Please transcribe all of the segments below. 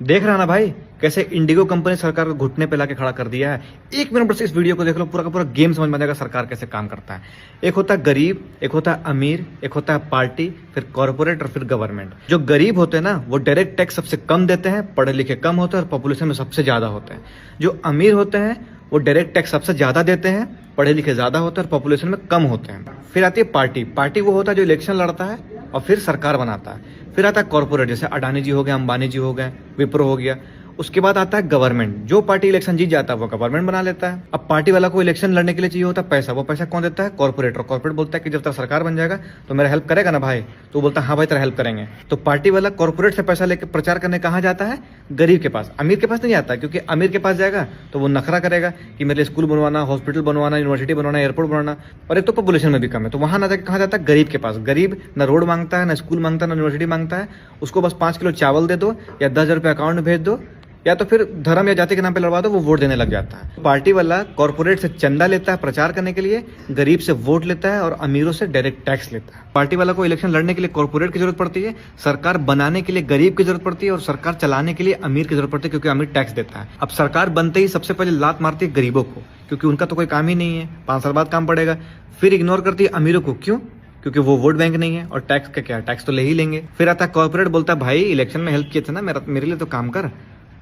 देख रहा ना भाई, कैसे इंडिगो कंपनी सरकार को घुटने पे लाके खड़ा कर दिया है। 1 मिनट बस इस वीडियो को देख लो, पूरा का पूरा गेम समझ में आ जाएगा सरकार कैसे काम करता है। एक होता है गरीब, एक होता है अमीर, एक होता है पार्टी, फिर कॉर्पोरेट और फिर गवर्नमेंट। जो गरीब होते हैं ना, वो डायरेक्ट टैक्स सबसे कम देते हैं, पढ़े लिखे कम होते हैं और पॉपुलेशन में सबसे ज्यादा होते हैं। जो अमीर होते हैं वो डायरेक्ट टैक्स सबसे ज्यादा देते हैं, पढ़े लिखे ज्यादा होते हैं और पॉपुलेशन में कम होते हैं। फिर आती है पार्टी। पार्टी वो होता है जो इलेक्शन लड़ता है और फिर सरकार बनाता है। फिर आता है कॉर्पोरेट, जैसे अडानी जी हो गए, अंबानी जी हो गए, विप्रो हो गया। उसके बाद आता है गवर्नमेंट। जो पार्टी इलेक्शन जीत जाता है वो गवर्नमेंट बना लेता है। अब पार्टी वाला को इलेक्शन लड़ने के लिए चाहिए होता है पैसा, वो पैसा कौन देता है? कॉर्पोरेट। और कॉर्पोरेट बोलता है कि जब तक सरकार बन जाएगा तो मेरा हेल्प करेगा ना भाई? तो बोलता है हाँ भाई तेरा हेल्प करेंगे। तो पार्टी वाला कॉर्पोरेट से पैसा लेकर प्रचार करने कहाँ जाता है? गरीब के पास। अमीर के पास नहीं आता, क्योंकि अमीर के पास जाएगा तो वो नखरा करेगा कि मेरे लिए स्कूल बनवाना, हॉस्पिटल बनवाना, यूनिवर्सिटी बनवाना, एयरपोर्ट बनवाना, और एक तो पॉपुलेशन में भी कम है। तो वहां ना जाकर कहाँ जाता है? गरीब के पास। गरीब ना रोड मांगता है, ना स्कूल मांगता है, ना यूनिवर्सिटी मांगता है। उसको बस 5 किलो चावल दे दो या 10,000 रुपये अकाउंट में भेज दो, या तो फिर धर्म या जाति के नाम पे लड़वा दो, वो वोट देने लग जाता है। पार्टी वाला कॉर्पोरेट से चंदा लेता है प्रचार करने के लिए, गरीब से वोट लेता है और अमीरों से डायरेक्ट टैक्स लेता है। पार्टी वाला को इलेक्शन लड़ने के लिए कॉर्पोरेट की जरूरत पड़ती है, सरकार बनाने के लिए गरीब की जरूरत पड़ती है और सरकार चलाने के लिए अमीर की जरूरत पड़ती है, क्योंकि अमीर टैक्स देता है। अब सरकार बनते ही सबसे पहले लात मारती है गरीबों को, क्योंकि उनका तो कोई काम ही नहीं है, 5 साल बाद काम पड़ेगा। फिर इग्नोर करती है अमीरों को। क्यों? क्योंकि वो वोट बैंक नहीं है और टैक्स का क्या, टैक्स तो ले ही लेंगे। फिर आता है कॉर्पोरेट, बोलता है भाई इलेक्शन में हेल्प किए थे ना, मेरे लिए तो काम कर।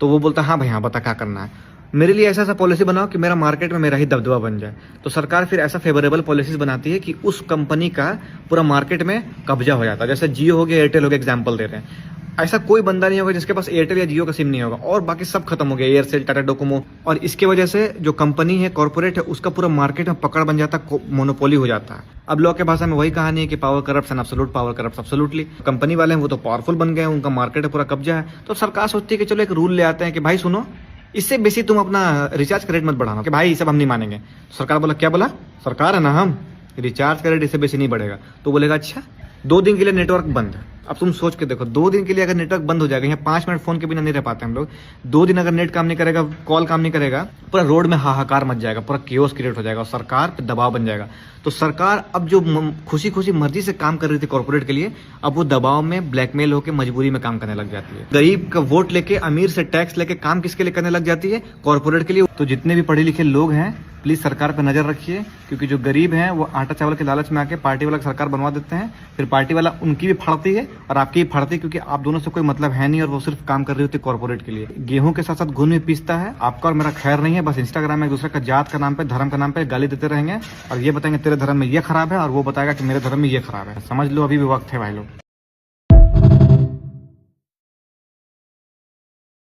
तो वो बोलता है हाँ भाई हाँ, बता क्या करना है, मेरे लिए ऐसा पॉलिसी बनाओ कि मेरा मार्केट में मेरा ही दबदबा बन जाए। तो सरकार फिर ऐसा फेवरेबल पॉलिसीज बनाती है कि उस कंपनी का पूरा मार्केट में कब्जा हो जाता है। जैसे जियो हो गया, एयरटेल हो गया, एग्जाम्पल दे रहे हैं। ऐसा कोई बंदा नहीं होगा जिसके पास एयरटेल या जियो का सिम नहीं होगा, और बाकी सब खत्म हो गया, एयरसेल, टाटा डोकोमो। और इसके वजह से जो कंपनी है, कॉर्पोरेट है, उसका पूरा मार्केट में पकड़ बन जाता है, मोनोपोली हो जाता है। अब लोग के भाषा में वही कहानी है कि power corrupts and absolute power corrupts absolutely. Company वाले हैं वो तो पावरफुल बन गए हैं, उनका मार्केट है, पूरा कब्जा है। तो सरकार सोचती है कि चलो एक रूल ले आते हैं कि भाई सुनो, इससे बेसी तुम अपना रिचार्ज का रेट मत बढ़ाना, कि भाई ये सब हम नहीं मानेंगे। तो सरकार बोला, क्या बोला? सरकार है ना हम, रिचार्ज का रेट इससे बेसी नहीं बढ़ेगा। तो बोलेगा अच्छा 2 दिन के लिए नेटवर्क बंद। अब तुम सोच के देखो, 2 दिन के लिए अगर नेटवर्क बंद हो जाएगा, यहाँ 5 मिनट फोन के बिना नहीं रह पाते हम लोग। 2 दिन अगर नेट काम नहीं करेगा, कॉल काम नहीं करेगा, पूरा रोड में हाहाकार मच जाएगा, पूरा केओस क्रिएट हो जाएगा और सरकार पे दबाव बन जाएगा। तो सरकार अब जो खुशी खुशी मर्जी से काम कर रही थी कॉर्पोरेट के लिए, अब वो दबाव में ब्लैकमेल होकर मजबूरी में काम करने लग जाती है। गरीब का वोट लेके, अमीर से टैक्स लेके काम किसके लिए करने लग जाती है? कॉर्पोरेट के लिए। तो जितने भी पढ़े लिखे लोग हैं, प्लीज सरकार पे नजर रखिए, क्योंकि जो गरीब हैं वो आटा चावल के लालच में आके पार्टी वाला सरकार बनवा देते हैं। फिर पार्टी वाला उनकी भी फाड़ती है और आपकी भी फाड़ती है, क्योंकि आप दोनों से कोई मतलब है नहीं और वो सिर्फ काम कर रही होती है कॉर्पोरेट के लिए। गेहूं के साथ साथ घुन में पीसता है। आपका और मेरा खैर नहीं है, बस इंस्टाग्राम में एक दूसरे का जात का नाम पे, धर्म का नाम पे गाली देते रहेंगे और ये बताएंगे तेरे धर्म में ये खराब है, और वो बताएगा कि मेरे धर्म में ये खराब है। समझ लो अभी भी वक्त है भाई लोग।